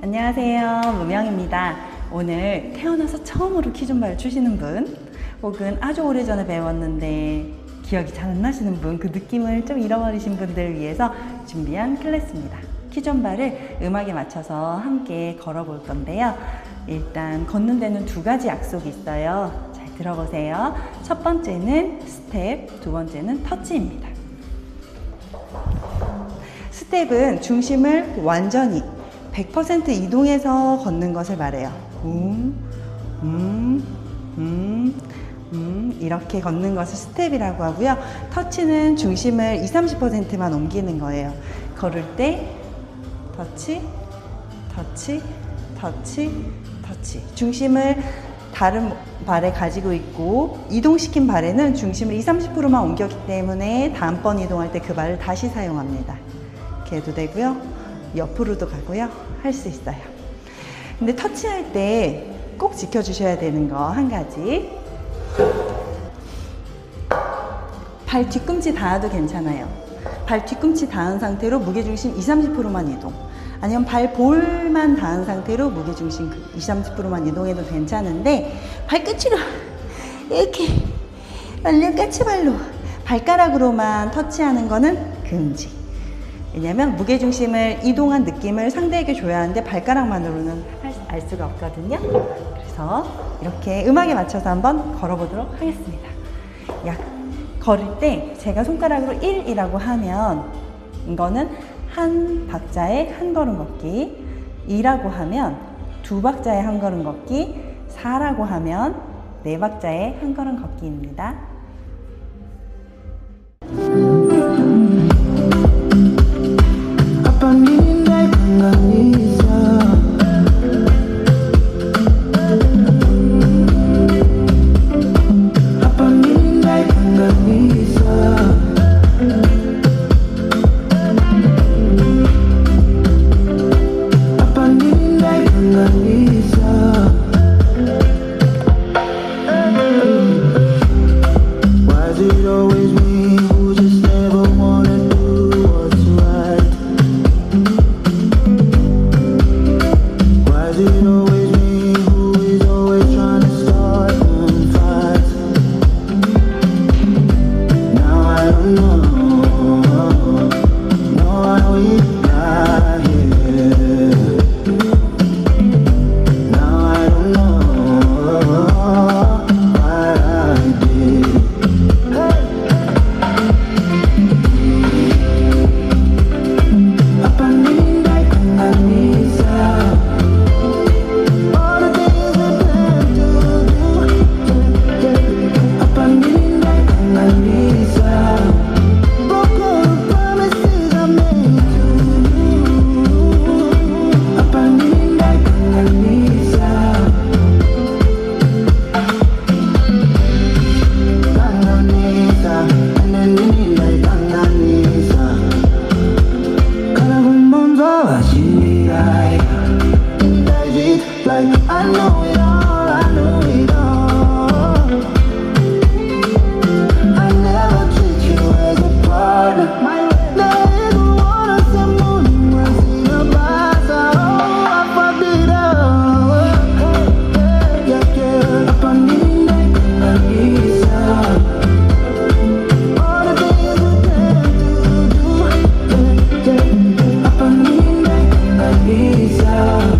안녕하세요, 무명입니다. 오늘 태어나서 처음으로 키존바를 추시는 분, 혹은 아주 오래전에 배웠는데 기억이 잘 안 나시는 분, 그 느낌을 좀 잃어버리신 분들을 위해서 준비한 클래스입니다. 키존바를 음악에 맞춰서 함께 걸어볼 건데요. 일단 걷는 데는 두 가지 약속이 있어요. 잘 들어보세요. 첫 번째는 스텝, 두 번째는 터치입니다. 스텝은 중심을 완전히 100% 이동해서 걷는 것을 말해요. 이렇게 걷는 것을 스텝이라고 하고요. 터치는 중심을 20-30%만 옮기는 거예요. 걸을 때 터치, 터치, 터치, 터치. 중심을 다른 발에 가지고 있고 이동시킨 발에는 중심을 20-30%만 옮겼기 때문에 다음번 이동할 때 그 발을 다시 사용합니다. 이렇게 해도 되고요. 옆으로도 가고요. 할 수 있어요. 근데 터치할 때 꼭 지켜주셔야 되는 거 한 가지. 발 뒤꿈치 닿아도 괜찮아요. 발 뒤꿈치 닿은 상태로 무게중심 20-30%만 이동. 아니면 발 볼만 닿은 상태로 무게중심 20-30%만 이동해도 괜찮은데, 발끝으로 이렇게 완전 까치발로 발가락으로만 터치하는 거는 금지. 왜냐면 무게중심을 이동한 느낌을 상대에게 줘야 하는데 발가락만으로는 알 수가 없거든요. 그래서 이렇게 음악에 맞춰서 한번 걸어보도록 하겠습니다. 걸을 때 제가 손가락으로 1이라고 하면 이거는 한 박자에 한 걸음 걷기, 2라고 하면 두 박자에 한 걸음 걷기, 4라고 하면 네 박자에 한 걸음 걷기입니다. Lisa.